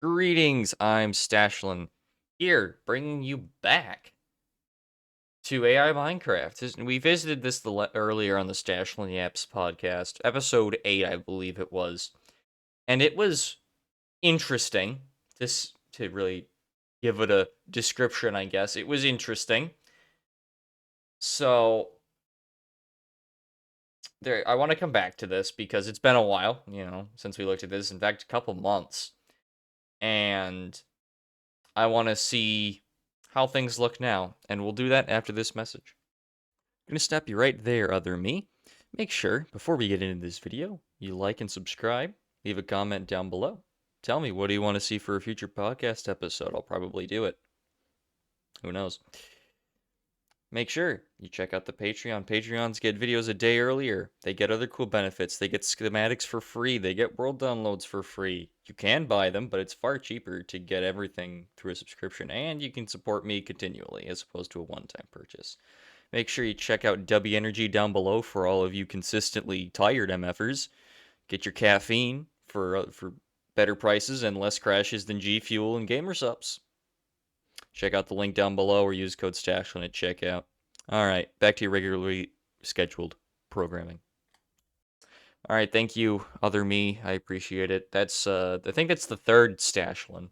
Greetings, I'm stachelin here, bringing you back to AI Minecraft. We visited this earlier on the Stachelin Yaps podcast, episode 8, I believe it was, and it was interesting. To really give it a description, I guess it was interesting. So I want to come back to this because it's been a while, since we looked at this. In fact, a couple months, and I want to see how things look now, and we'll do that after this message. I'm going to stop you right there, other me. Make sure, before we get into this video, you like and subscribe, leave a comment down below. Tell me, what do you want to see for a future podcast episode? I'll probably do it. Who knows? Make sure you check out the Patreon. Patreons get videos a day earlier. They get other cool benefits. They get schematics for free. They get world downloads for free. You can buy them, but it's far cheaper to get everything through a subscription. And you can support me continually as opposed to a one-time purchase. Make sure you check out Dubby Energy down below for all of you consistently tired MFers. Get your caffeine for better prices and less crashes than gfuel and gamer subs. Check out the link down below or use code stachelin at checkout. All right, back to your regularly scheduled programming. All right, thank you, other me. I appreciate it. That's I think that's the third stachelin.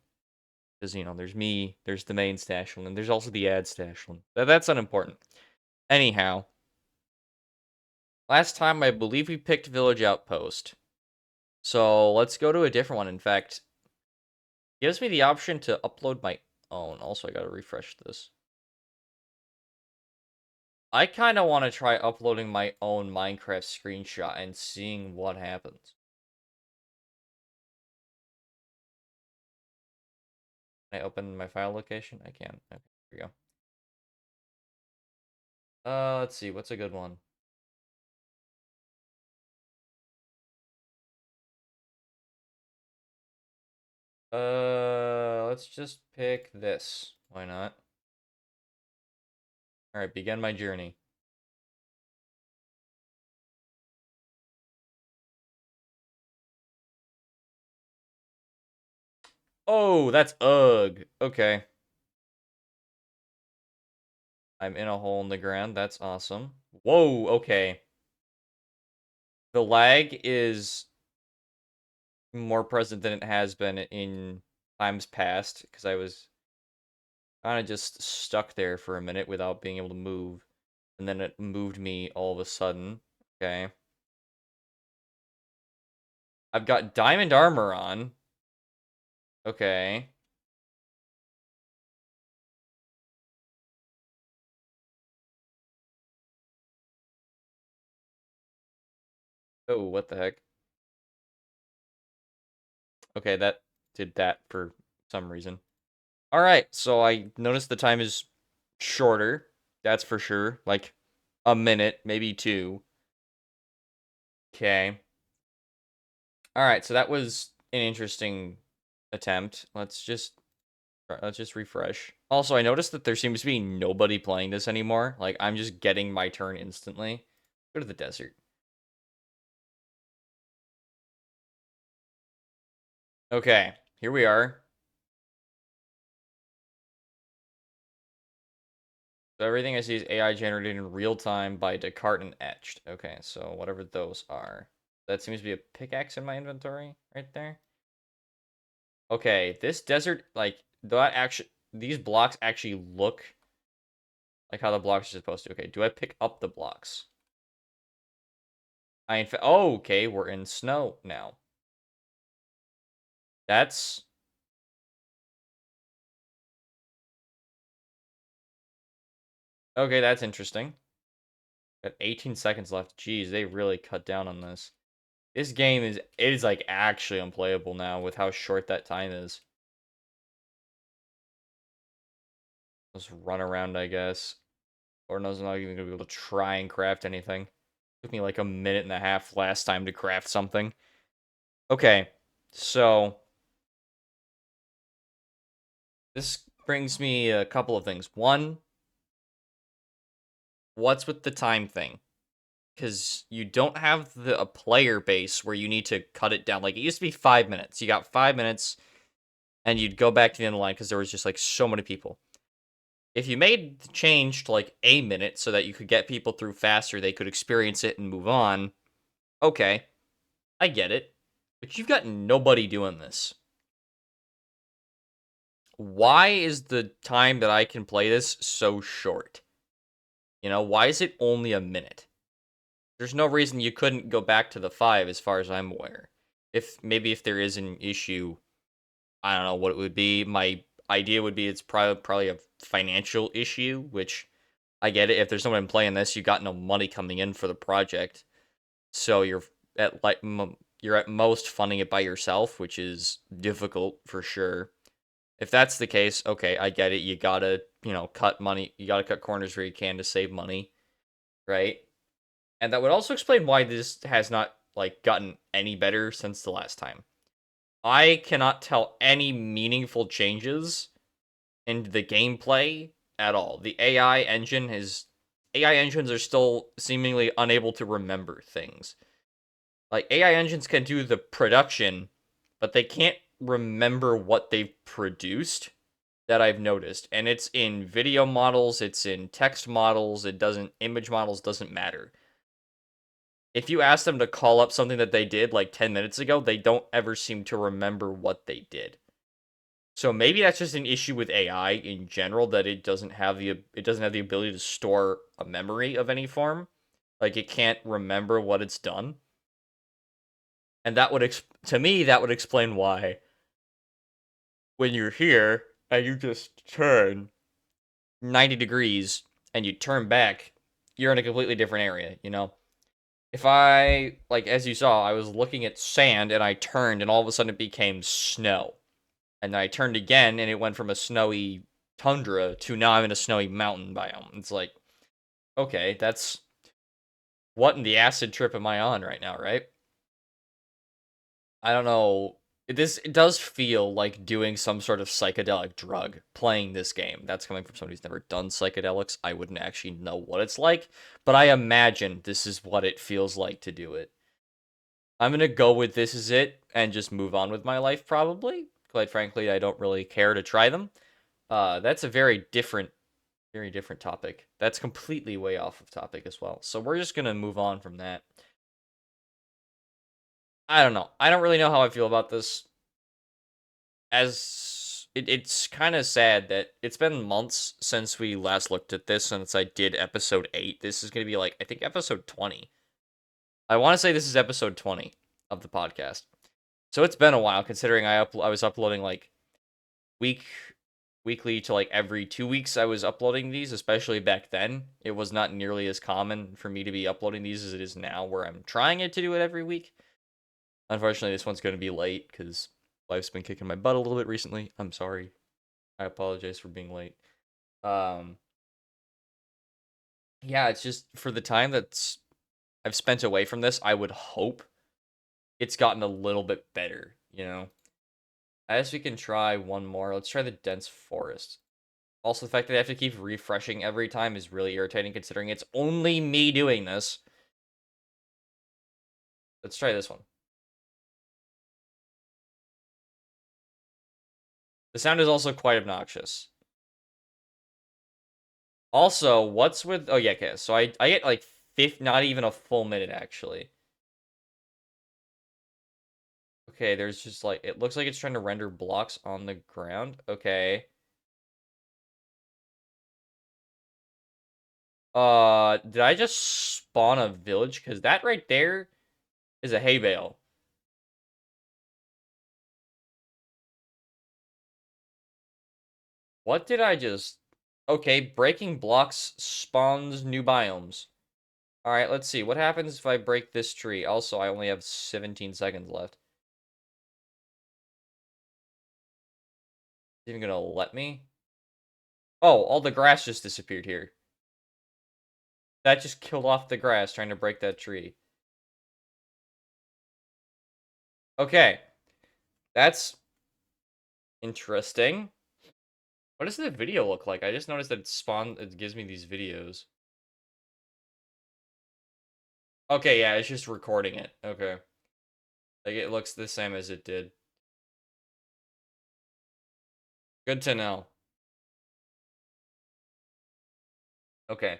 Because there's me, there's the main stachelin, and there's also the ad stachelin. That's unimportant. Anyhow, last time I believe we picked Village Outpost. So let's go to a different one. In fact, it gives me the option to upload my own. Also, I gotta refresh this. I kind of want to try uploading my own Minecraft screenshot and seeing what happens. Can I open my file location? I can. Okay, here we go. Let's see. What's a good one? Let's just pick this. Why not? All right, begin my journey. Oh, that's ugh. Okay. I'm in a hole in the ground. That's awesome. Whoa, okay. The lag is more present than it has been in times past because I was kind of just stuck there for a minute without being able to move, and then it moved me all of a sudden. Okay. I've got diamond armor on. Okay. Oh, what the heck? Okay, that did that for some reason. All right, so I noticed the time is shorter. That's for sure. Like a minute, maybe two. Okay. All right, so that was an interesting attempt. Let's just refresh. Also, I noticed that there seems to be nobody playing this anymore. Like, I'm just getting my turn instantly. Go to the desert. Okay, here we are. So everything I see is AI generated in real time by Descartes and Etched. Okay, so whatever those are. That seems to be a pickaxe in my inventory right there. Okay, this desert, like, these blocks actually look like how the blocks are supposed to. Okay, do I pick up the blocks? Oh, okay, we're in snow now. That's okay, that's interesting. Got 18 seconds left. Jeez, they really cut down on this. This game is like actually unplayable now with how short that time is. Let's run around, I guess. Or knows I'm not even gonna be able to try and craft anything. Took me like a minute and a half last time to craft something. Okay, so this brings me a couple of things. One, what's with the time thing? Because you don't have a player base where you need to cut it down. Like, it used to be 5 minutes. You got 5 minutes. and you'd go back to the end of the line because there was just like so many people. If you made the change to like a minute so that you could get people through faster, they could experience it and move on. Okay, I get it. But you've got nobody doing this. Why is the time that I can play this so short? You know, why is it only a minute? There's no reason you couldn't go back to the 5 as far as I'm aware. If there is an issue, I don't know what it would be. My idea would be it's probably a financial issue, which I get it. If there's someone playing this, you got no money coming in for the project, so you're at most funding it by yourself, which is difficult for sure. If that's the case, okay, I get it. You gotta, cut money. You gotta cut corners where you can to save money, right? And that would also explain why this has not like gotten any better since the last time. I cannot tell any meaningful changes in the gameplay at all. The AI engines are still seemingly unable to remember things. Like AI engines can do the production, but they can't remember what they've produced that I've noticed. And it's in video models, it's in text models, image models doesn't matter. If you ask them to call up something that they did like 10 minutes ago, they don't ever seem to remember what they did. So maybe that's just an issue with AI in general, that it doesn't have the ability to store a memory of any form. Like it can't remember what it's done. And to me that would explain why when you're here and you just turn 90 degrees and you turn back, you're in a completely different area, you know? If I, like, as you saw, I was looking at sand and I turned and all of a sudden it became snow. And then I turned again and it went from a snowy tundra to now I'm in a snowy mountain biome. It's like, okay, that's what in the acid trip am I on right now, right? I don't know. It does feel like doing some sort of psychedelic drug playing this game. That's coming from somebody who's never done psychedelics. I wouldn't actually know what it's like, but I imagine this is what it feels like to do it. I'm gonna go with this is it and just move on with my life probably. Quite frankly, I don't really care to try them. That's a very different topic. That's completely way off of topic as well. So we're just gonna move on from that. I don't know. I don't really know how I feel about this. It's kind of sad that it's been months since we last looked at this, since I did episode 8. This is gonna be like I think episode 20. I want to say this is episode 20 of the podcast. So it's been a while, considering I was uploading like week weekly to like every 2 weeks. I was uploading these, especially back then. It was not nearly as common for me to be uploading these as it is now, where I'm trying to do it every week. Unfortunately, this one's going to be late because life's been kicking my butt a little bit recently. I'm sorry. I apologize for being late. Um, yeah, it's just for the time that's I've spent away from this. I would hope it's gotten a little bit better. I guess we can try one more. Let's try the dense forest. Also, the fact that I have to keep refreshing every time is really irritating, considering it's only me doing this. Let's try this one. The sound is also quite obnoxious. Also, what's with... Oh, yeah, okay. So I get, like, not even a full minute, actually. Okay, there's just, like... It looks like it's trying to render blocks on the ground. Okay. Did I just spawn a village? Because that right there is a hay bale. What did I just... Okay, breaking blocks spawns new biomes. Alright, let's see. What happens if I break this tree? Also, I only have 17 seconds left. Is it even gonna let me? Oh, all the grass just disappeared here. That just killed off the grass trying to break that tree. Okay. That's interesting. What does the video look like? I just noticed that it gives me these videos. Okay, yeah, it's just recording it. Okay. Like, it looks the same as it did. Good to know. Okay.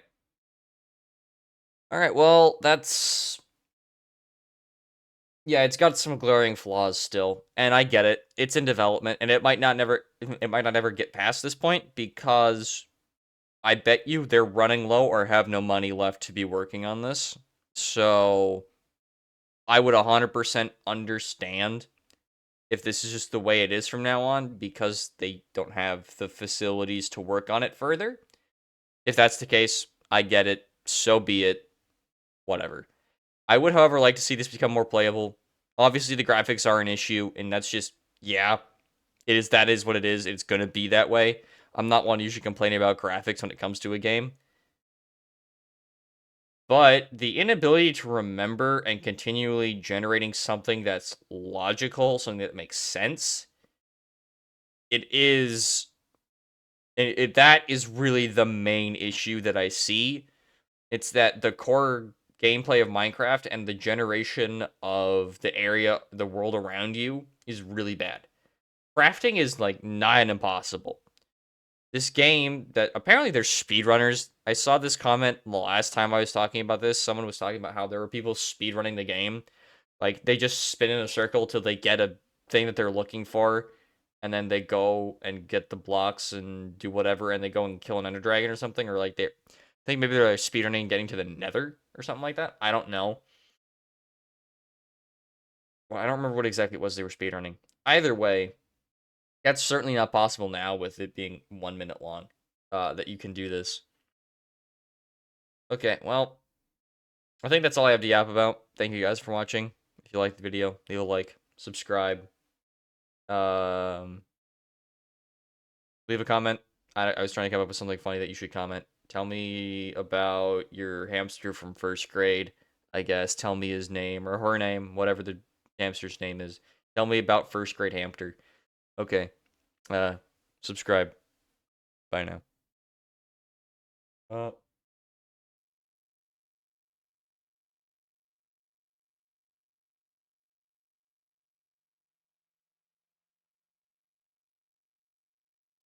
All right. Well, that's yeah, it's got some glaring flaws still, and I get it. It's in development, and it might not ever get past this point because I bet you they're running low or have no money left to be working on this. So I would 100% understand if this is just the way it is from now on because they don't have the facilities to work on it further. If that's the case, I get it. So be it. Whatever. I would, however, like to see this become more playable. Obviously, the graphics are an issue, and that's just, yeah, it is. That is what it is. It's going to be that way. I'm not one usually complaining about graphics when it comes to a game. But the inability to remember and continually generating something that's logical, something that makes sense, it is that is really the main issue that I see. It's that the core gameplay of Minecraft and the generation of the area, the world around you is really bad. Crafting is like nigh and impossible. This game that apparently there's speedrunners. I saw this comment the last time I was talking about this. Someone was talking about how there were people speedrunning the game. Like they just spin in a circle till they get a thing that they're looking for, and then they go and get the blocks and do whatever, and they go and kill an ender dragon or something, or like they I think maybe they're like speedrunning getting to the nether or something like that. I don't know. Well, I don't remember what exactly it was they were speedrunning. Either way, that's certainly not possible now with it being 1 minute long. That you can do this. Okay, well, I think that's all I have to yap about. Thank you guys for watching. If you liked the video, leave a like, subscribe, um, leave a comment. I was trying to come up with something funny that you should comment. Tell me about your hamster from first grade, I guess. Tell me his name or her name, whatever the hamster's name is. Tell me about first grade hamster. Okay. Uh, subscribe. Bye now.